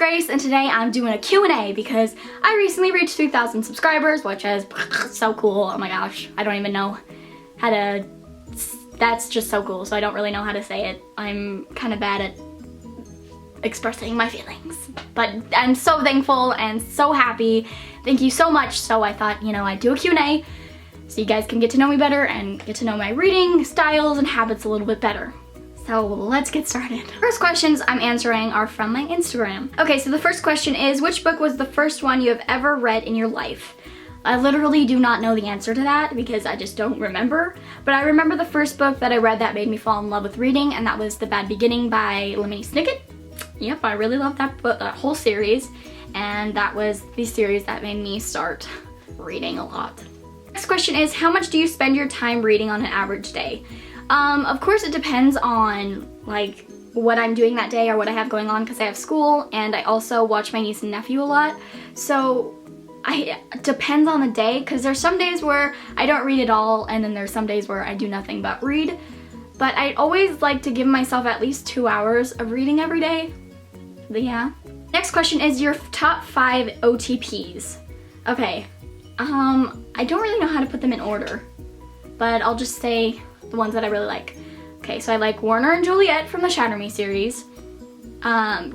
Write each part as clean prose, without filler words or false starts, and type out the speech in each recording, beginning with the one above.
Grace, and today I'm doing a Q&A because I recently reached 3,000 subscribers, which is so cool. Oh my gosh, I don't even know how to, that's just so cool, so I don't really know how to say it. I'm kind of bad at expressing my feelings, but I'm so thankful and so happy. Thank you so much. So I thought, you know, I'd do a Q&A so you guys can get to know me better and get to know my reading styles and habits a little bit better. So let's get started. First questions I'm answering are from my Instagram. Okay, so the first question is, which book was the first one you have ever read in your life? I literally do not know the answer to that because I just don't remember, but I remember the first book that I read that made me fall in love with reading, and that was The Bad Beginning by Lemony Snicket. Yep, I really loved that book, that whole series, and that was the series that made me start reading a lot. Next question is, how much do you spend your time reading on an average day? Of course it depends on like what I'm doing that day or what I have going on, because I have school and I also watch my niece and nephew a lot. So it depends on the day, because there's some days where I don't read at all, and then there's some days where I do nothing but read. But I always like to give myself at least 2 hours of reading every day. But yeah. Next question is your top 5 OTPs. Okay, I don't really know how to put them in order, but I'll just say the ones that I really like. Okay, so I like Warner and Juliet from the Shatter Me series,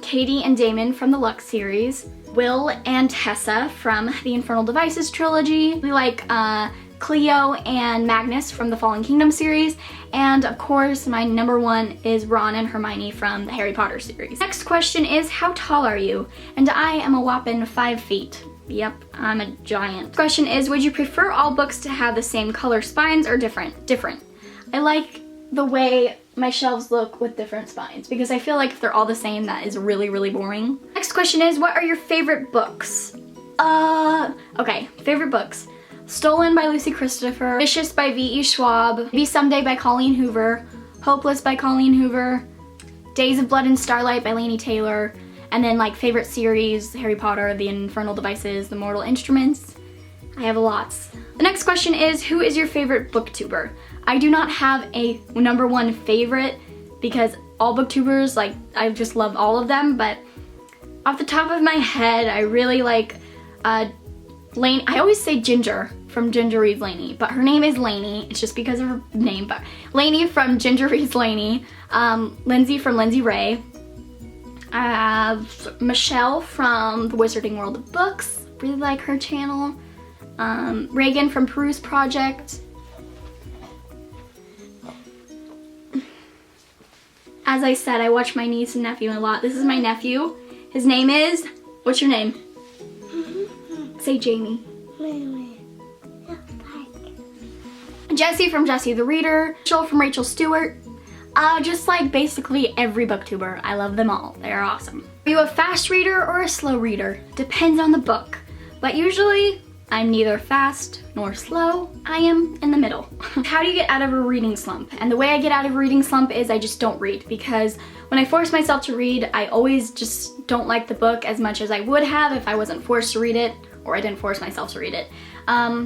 Katie and Damon from the Lux series, Will and Tessa from the Infernal Devices trilogy. We like Cleo and Magnus from the Fallen Kingdom series, and of course my number one is Ron and Hermione from the Harry Potter series. Next question is, how tall are you? And I am a whopping 5 feet. Yep, I'm a giant. Question is, would you prefer all books to have the same color spines or different? Different. I like the way my shelves look with different spines, because I feel like if they're all the same, that is really, really boring. Next question is, what are your favorite books? Okay, favorite books. Stolen by Lucy Christopher, Vicious by V.E. Schwab, Maybe Someday by Colleen Hoover, Hopeless by Colleen Hoover, Days of Blood and Starlight by Laini Taylor, and then like favorite series, Harry Potter, The Infernal Devices, The Mortal Instruments. I have lots. The next question is, who is your favorite booktuber? I do not have a number one favorite because all booktubers, like, I just love all of them, but off the top of my head, I really like Laini. I always say Ginger from Ginger Reads Laini, but her name is Laini. It's just because of her name, but Laini from Ginger Reads Laini, Lindsay from Lindsay Ray, Michelle from The Wizarding World of Books, really like her channel, Reagan from Peruse Project. As I said, I watch my niece and nephew a lot. This is my nephew. His name is, what's your name? Say Jamie. Jessie from Jessie the Reader, Rachel from Rachel Stewart. Just like basically every booktuber. I love them all. They are awesome. Are you a fast reader or a slow reader? Depends on the book. But usually, I'm neither fast nor slow. I am in the middle. How do you get out of a reading slump? And the way I get out of a reading slump is I just don't read, because when I force myself to read, I always just don't like the book as much as I would have if I wasn't forced to read it, or I didn't force myself to read it.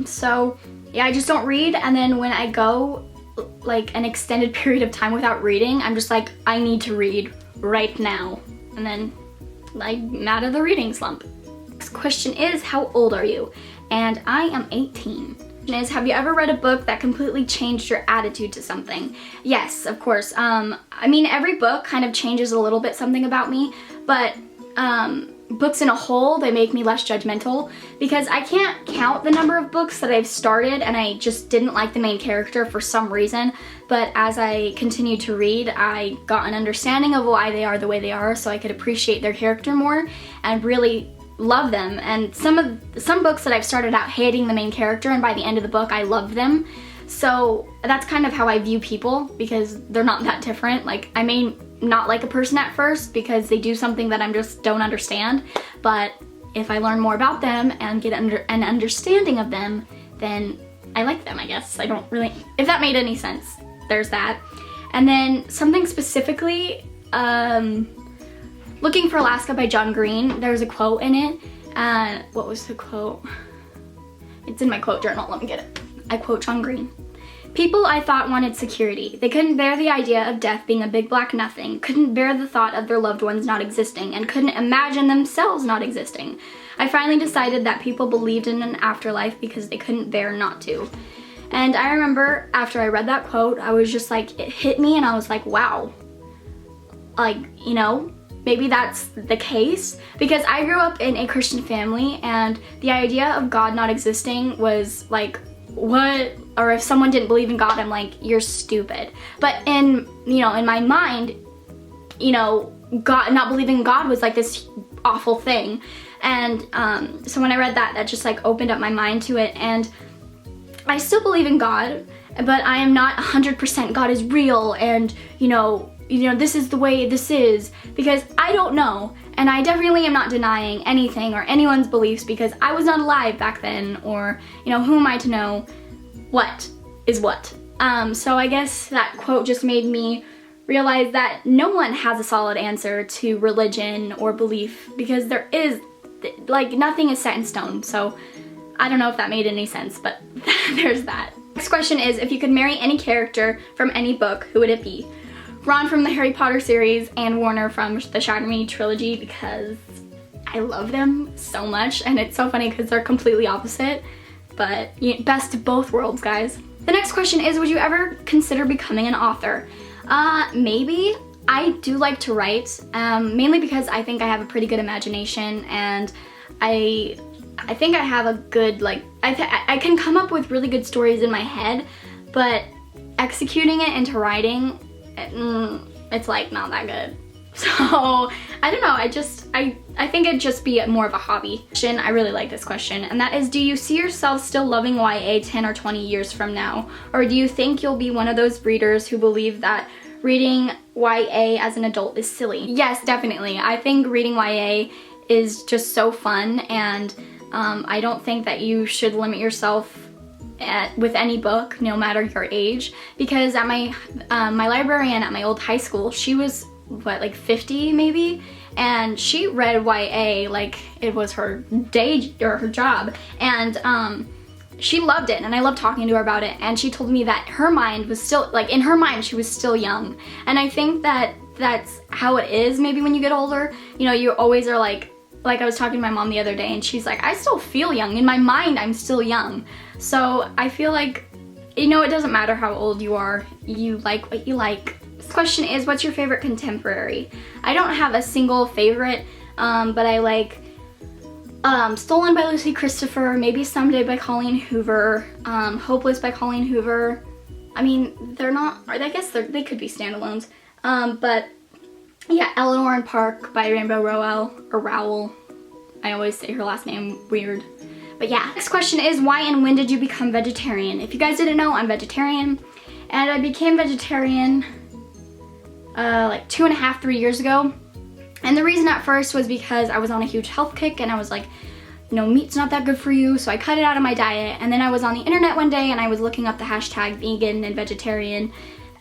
So yeah, I just don't read, and then when I go like an extended period of time without reading, I'm just like, I need to read right now. And then I'm out of the reading slump. Next question is, how old are you? And I am 18. Is, have you ever read a book that completely changed your attitude to something? Yes, of course. I mean, every book kind of changes a little bit something about me, but books in a whole, they make me less judgmental, because I can't count the number of books that I've started and I just didn't like the main character for some reason, but as I continued to read, I got an understanding of why they are the way they are, so I could appreciate their character more and really love them. And some books that I've started out hating the main character, and by the end of the book I loved them. So that's kind of how I view people, because they're not that different. Like, I may not like a person at first because they do something that I just don't understand, but if I learn more about them and get an understanding of them, then I like them, I guess. I don't really, if that made any sense. There's that. And then something specifically, Looking for Alaska by John Green, there's a quote in it. What was the quote? It's in my quote journal, let me get it. I quote John Green. People I thought wanted security. They couldn't bear the idea of death being a big black nothing, couldn't bear the thought of their loved ones not existing, and couldn't imagine themselves not existing. I finally decided that people believed in an afterlife because they couldn't bear not to. And I remember after I read that quote, I was just like, it hit me and I was like, wow. Like, you know, maybe that's the case. Because I grew up in a Christian family and the idea of God not existing was like, what? Or if someone didn't believe in God, I'm like, you're stupid. But in my mind, God, not believing in God was like this awful thing. And so when I read that, that just like opened up my mind to it. And I still believe in God, but I am not 100% God is real and, this is the way this is, because I don't know. And I definitely am not denying anything or anyone's beliefs because I was not alive back then, or, who am I to know what is what? So I guess that quote just made me realize that no one has a solid answer to religion or belief because there is, like, nothing is set in stone. So I don't know if that made any sense, but there's that. Next question is, if you could marry any character from any book, who would it be? Ron from the Harry Potter series and Warner from the Shatter Me trilogy, because I love them so much, and it's so funny because they're completely opposite, but best of both worlds, guys. The next question is, would you ever consider becoming an author? Maybe. I do like to write, mainly because I think I have a pretty good imagination, and I think I have a good, like, I can come up with really good stories in my head, but executing it into writing, it's like not that good. So I don't know, I think it'd just be more of a hobby. I really like this question, and that is, do you see yourself still loving YA 10 or 20 years from now? Or do you think you'll be one of those readers who believe that reading YA as an adult is silly? Yes, definitely. I think reading YA is just so fun, and I don't think that you should limit yourself with any book, no matter your age, because at my librarian at my old high school, she was what, like 50 maybe, and she read YA like it was her day or her job, and she loved it, and I loved talking to her about it, and she told me that her mind was still, like, in her mind she was still young. And I think that that's how it is maybe when you get older. You always are like I was talking to my mom the other day, and she's like, I still feel young. In my mind, I'm still young. So I feel like, it doesn't matter how old you are, you like what you like. This question is, what's your favorite contemporary? I don't have a single favorite, but I like Stolen by Lucy Christopher, maybe Someday by Colleen Hoover, Hopeless by Colleen Hoover. I mean, they're not, I guess they could be standalones, but yeah, Eleanor and Park by Rainbow Rowell. I always say her last name weird. But yeah. Next question is, why and when did you become vegetarian? If you guys didn't know, I'm vegetarian, and I became vegetarian like 2.5, 3 years ago. And the reason at first was because I was on a huge health kick, and I was like, meat's not that good for you, so I cut it out of my diet. And then I was on the internet one day, and I was looking up the hashtag vegan and vegetarian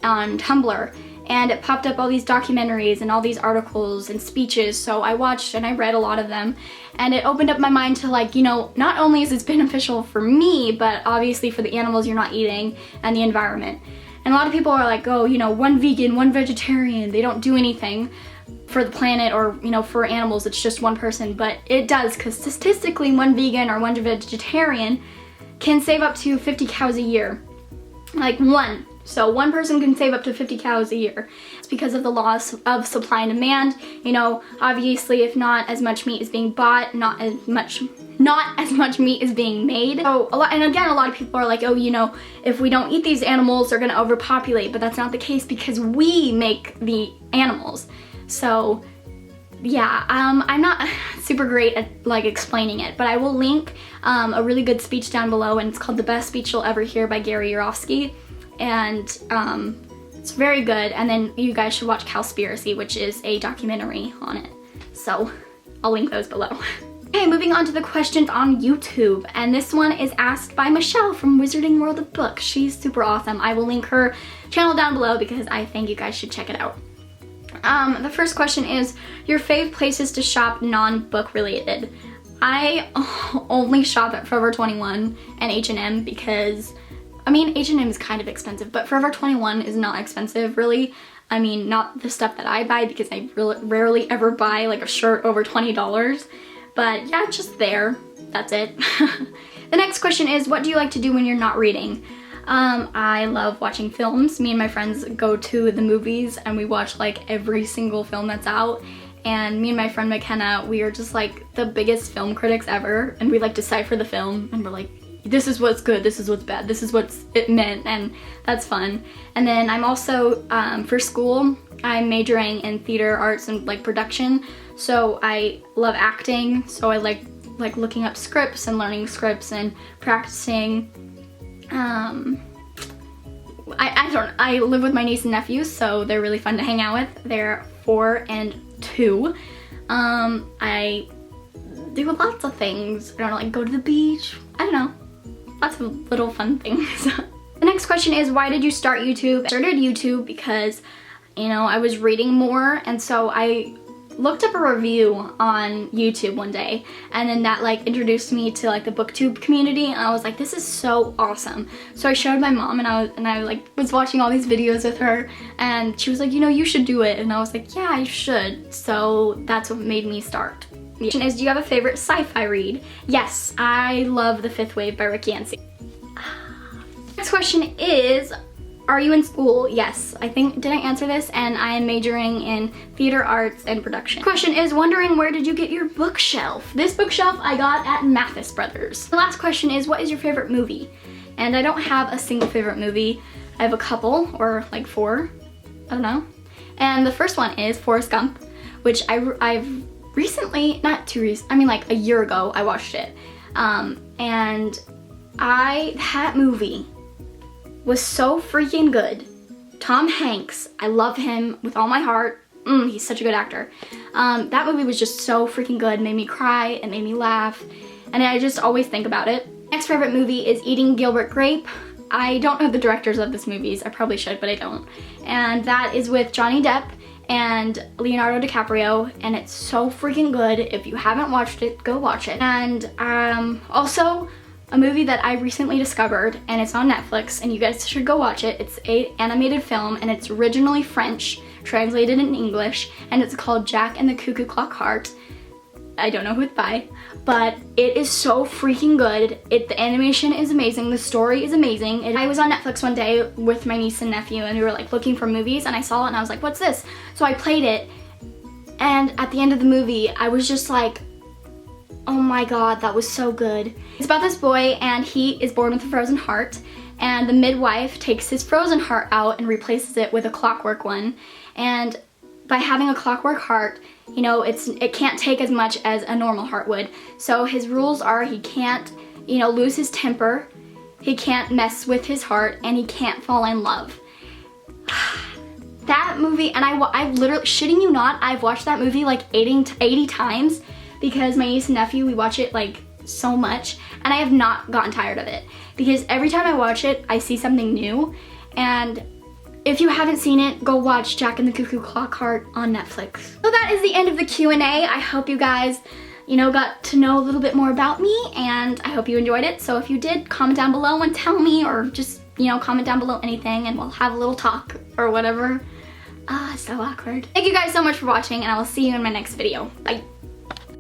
on Tumblr, and it popped up all these documentaries and all these articles and speeches, so I watched and I read a lot of them, and it opened up my mind to, like, not only is this beneficial for me, but obviously for the animals you're not eating and the environment. And a lot of people are like, oh, one vegan, one vegetarian, they don't do anything for the planet, or for animals, it's just one person. But it does, because statistically one vegan or one vegetarian can save up to 50 cows a year. Like one. So one person can save up to 50 cows a year. It's because of the laws of supply and demand. Obviously, if not as much meat is being bought, not as much meat is being made. So a lot of people are like, oh, if we don't eat these animals, they're gonna overpopulate. But that's not the case, because we make the animals. So yeah, I'm not super great at like explaining it, but I will link a really good speech down below, and it's called The Best Speech You'll Ever Hear by Gary Yourofsky. And it's very good. And then you guys should watch Cowspiracy, which is a documentary on it. So I'll link those below. Okay, moving on to the questions on YouTube. And this one is asked by Michelle from Wizarding World of Books. She's super awesome. I will link her channel down below because I think you guys should check it out. The first question is, your fave places to shop non-book related. I only shop at Forever 21 and H&M because I mean, H&M is kind of expensive, but Forever 21 is not expensive, really. I mean, not the stuff that I buy, because I really rarely ever buy like a shirt over $20. But yeah, just there. That's it. The next question is, what do you like to do when you're not reading? I love watching films. Me and my friends go to the movies and we watch like every single film that's out. And me and my friend McKenna, we are just like the biggest film critics ever. And we like decipher the film and we're like, this is what's good, this is what's bad, this is what's it meant, and that's fun. And then I'm also, for school, I'm majoring in theater arts and like production. So I love acting, so I like looking up scripts and learning scripts and practicing. I live with my niece and nephews, so they're really fun to hang out with. They're 4 and 2. I do lots of things. I don't know, like go to the beach. I don't know. Lots of little fun things. The next question is, why did you start YouTube? I started YouTube because, you know, I was reading more, and so I looked up a review on YouTube one day, and then that like introduced me to like the booktube community, and I was like, this is so awesome. So I showed my mom, and I like was watching all these videos with her, and she was like, you know, you should do it. And I was like, yeah, I should. So that's what made me start. The question is, do you have a favorite sci-fi read? Yes, I love The Fifth Wave by Rick Yancey. Next question is, are you in school? Yes, I think, did I answer this? And I am majoring in theater arts and production. Question is, wondering where did you get your bookshelf? This bookshelf I got at Mathis Brothers. The last question is, what is your favorite movie? And I don't have a single favorite movie. I have a couple, or like 4, I don't know. And the first one is Forrest Gump, which I've recently, not too recent, I mean like a year ago I watched it. And that movie was so freaking good. Tom Hanks, I love him with all my heart. He's such a good actor. That movie was just so freaking good. It made me cry, it made me laugh, and I just always think about it. Next favorite movie is Eating Gilbert Grape. I don't know the directors of this movies. I probably should, but I don't. And that is with Johnny Depp and Leonardo DiCaprio, and it's so freaking good. If you haven't watched it, go watch it. And also a movie that I recently discovered, and it's on Netflix, and you guys should go watch it. It's an animated film, and it's originally French, translated in English, and it's called Jack and the Cuckoo Clock Heart. I don't know who it's by, but it is so freaking good. The animation is amazing, the story is amazing. I was on Netflix one day with my niece and nephew, and we were like looking for movies, and I saw it and I was like, what's this? So I played it, and at the end of the movie, I was just like, oh my god, that was so good. It's about this boy, and he is born with a frozen heart, and the midwife takes his frozen heart out and replaces it with a clockwork one. And by having a clockwork heart, you know, it can't take as much as a normal heart would. So his rules are, he can't, you know, lose his temper, he can't mess with his heart, and he can't fall in love. That movie, and I literally, shitting you not, I've watched that movie like 80 times, because my niece and nephew, we watch it like so much, and I have not gotten tired of it, because every time I watch it, I see something new. And if you haven't seen it, go watch Jack and the Cuckoo Clock Heart on Netflix. So that is the end of the Q&A. I hope you guys, you know, got to know a little bit more about me, and I hope you enjoyed it. So if you did, comment down below and tell me, or just, you know, comment down below anything, and we'll have a little talk or whatever. So awkward. Thank you guys so much for watching, and I will see you in my next video. Bye.